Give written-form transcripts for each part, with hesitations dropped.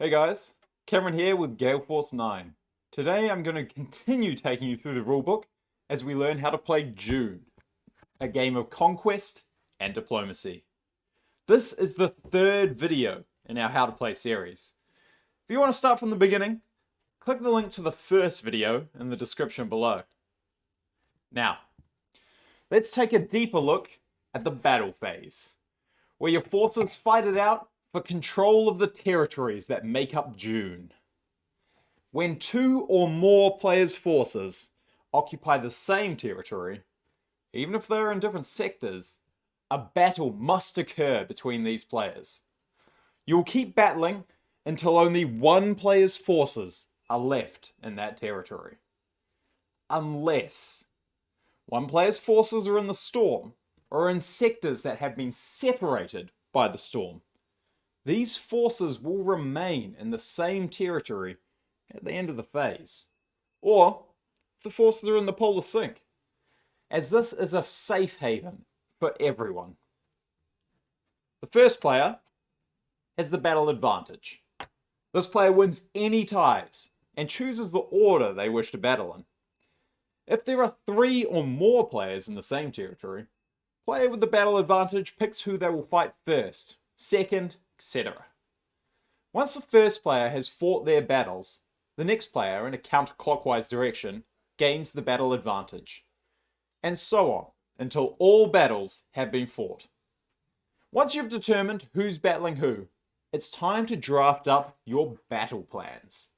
Hey guys, Cameron here with GaleForceNine. Today I'm going to continue taking you through the rulebook as we learn how to play Dune, a game of conquest and diplomacy. This is the third video in our How to Play series. If you want to start from the beginning, click the link to the first video in the description below. Now, let's take a deeper look at the battle phase, where your forces fight it out for control of the territories that make up Dune. When two or more players' forces occupy the same territory, even if they're in different sectors, a battle must occur between these players. You will keep battling until only one player's forces are left in that territory. Unless one player's forces are in the storm or in sectors that have been separated by the storm. These forces will remain in the same territory at the end of the phase. Or, if the forces are in the polar sink, as this is a safe haven for everyone. The first player has the battle advantage. This player wins any ties and chooses the order they wish to battle in. If there are 3 or more players in the same territory, player with the battle advantage picks who they will fight first, second, etc. Once the first player has fought their battles, the next player in a counterclockwise direction gains the battle advantage, and so on until all battles have been fought. Once you've determined who's battling who, it's time to draft up your battle plans.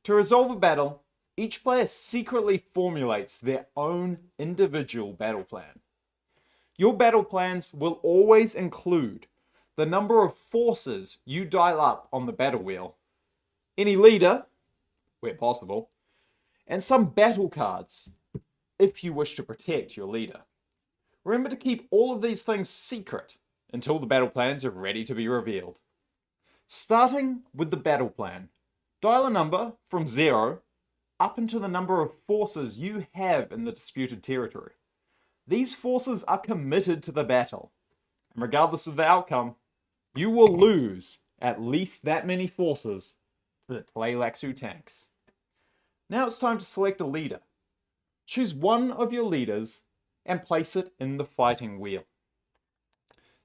To resolve a battle, each player secretly formulates their own individual battle plan. Your battle plans will always include the number of forces you dial up on the battle wheel, any leader, where possible, and some battle cards, if you wish to protect your leader. Remember to keep all of these things secret until the battle plans are ready to be revealed. Starting with the battle plan, dial a number from 0 up into the number of forces you have in the disputed territory. These forces are committed to the battle, and regardless of the outcome, you will lose at least that many forces to the Tleilaxu tanks. Now it's time to select a leader. Choose one of your leaders and place it in the fighting wheel.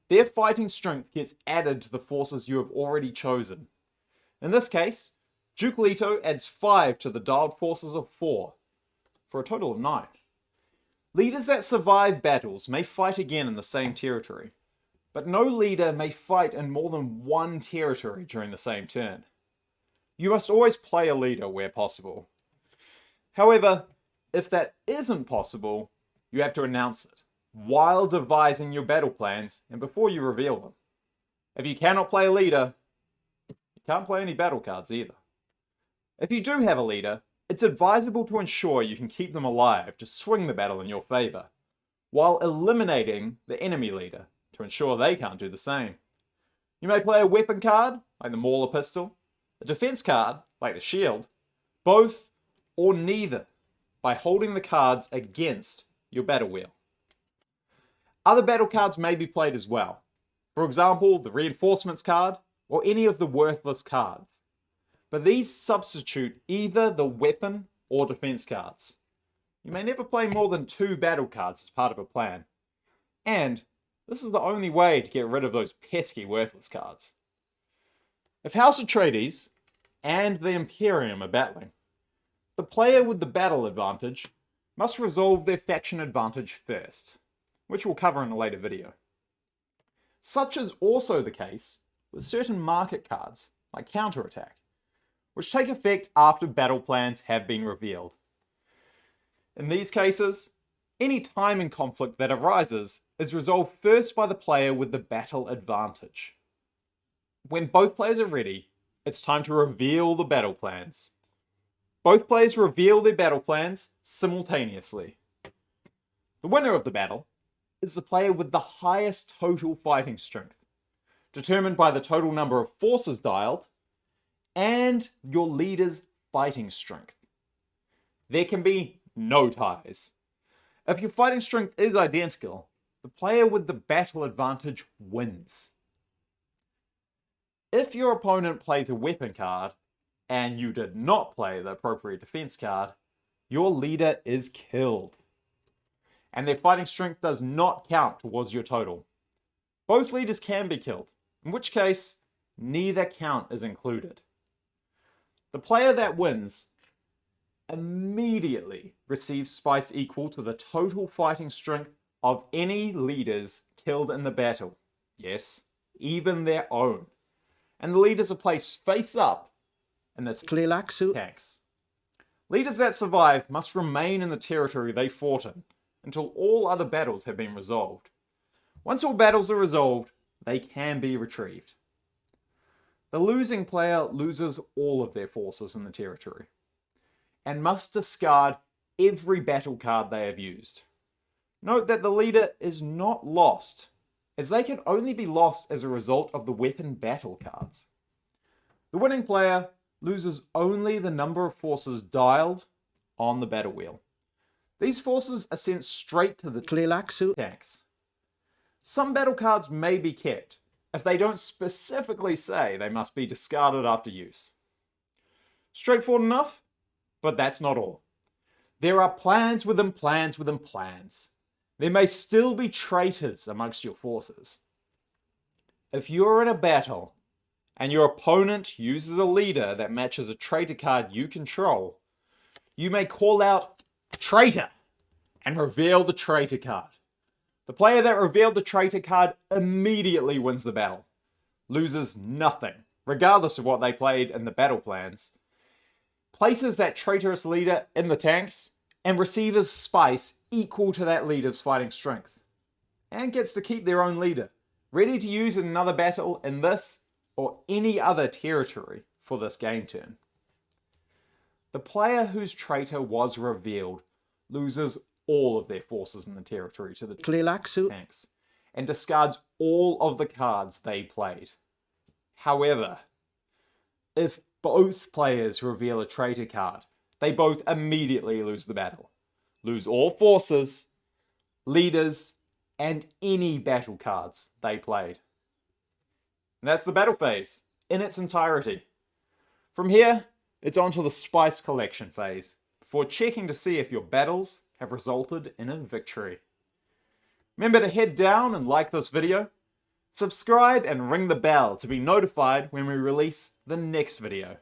Their fighting strength gets added to the forces you have already chosen. In this case, Duke Leto adds 5 to the dialed forces of 4, for a total of 9. Leaders that survive battles may fight again in the same territory, but no leader may fight in more than one territory during the same turn. You must always play a leader where possible. However, if that isn't possible, you have to announce it while devising your battle plans and before you reveal them. If you cannot play a leader, you can't play any battle cards either. If you do have a leader, it's advisable to ensure you can keep them alive to swing the battle in your favor, while eliminating the enemy leader to ensure they can't do the same. You may play a weapon card, like the Mauler pistol, a defense card, like the shield, both or neither, by holding the cards against your battle wheel. Other battle cards may be played as well. For example, the reinforcements card, or any of the worthless cards. But these substitute either the weapon or defense cards. You may never play more than 2 battle cards as part of a plan. And this is the only way to get rid of those pesky worthless cards. If House Atreides and the Imperium are battling, the player with the battle advantage must resolve their faction advantage first, which we'll cover in a later video. Such is also the case with certain market cards, like Counterattack, which take effect after battle plans have been revealed. In these cases, any timing conflict that arises is resolved first by the player with the battle advantage. When both players are ready, it's time to reveal the battle plans. Both players reveal their battle plans simultaneously. The winner of the battle is the player with the highest total fighting strength, determined by the total number of forces dialed and your leader's fighting strength. There can be no ties. If your fighting strength is identical, the player with the battle advantage wins. If your opponent plays a weapon card, and you did not play the appropriate defense card, your leader is killed. And their fighting strength does not count towards your total. Both leaders can be killed, in which case, neither count is included. The player that wins immediately receives spice equal to the total fighting strength of any leaders killed in the battle. Yes, even their own. And the leaders are placed face up in the tanks. Leaders that survive must remain in the territory they fought in until all other battles have been resolved. Once all battles are resolved, they can be retrieved. The losing player loses all of their forces in the territory and must discard every battle card they have used. Note that the leader is not lost, as they can only be lost as a result of the weapon battle cards. The winning player loses only the number of forces dialed on the battle wheel. These forces are sent straight to the tanks. Some battle cards may be kept, if they don't specifically say they must be discarded after use. Straightforward enough, but that's not all. There are plans within plans within plans. There may still be traitors amongst your forces. If you're in a battle and your opponent uses a leader that matches a traitor card you control, you may call out traitor and reveal the traitor card. The player that revealed the traitor card immediately wins the battle, loses nothing, regardless of what they played in the battle plans, places that traitorous leader in the tanks, and receives spice equal to that leader's fighting strength, and gets to keep their own leader, ready to use in another battle in this or any other territory for this game turn. The player whose traitor was revealed loses all of their forces in the territory to the tanks and discards all of the cards they played. However, if both players reveal a traitor card, they both immediately lose the battle, lose all forces, leaders, and any battle cards they played. And that's the battle phase in its entirety. From here, it's on to the spice collection phase, before checking to see if your battles have resulted in a victory. Remember to head down and like this video, subscribe and ring the bell to be notified when we release the next video.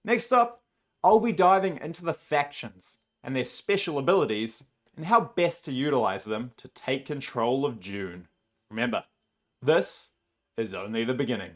Next up, I'll be diving into the factions and their special abilities and how best to utilize them to take control of Dune. Remember, this is only the beginning.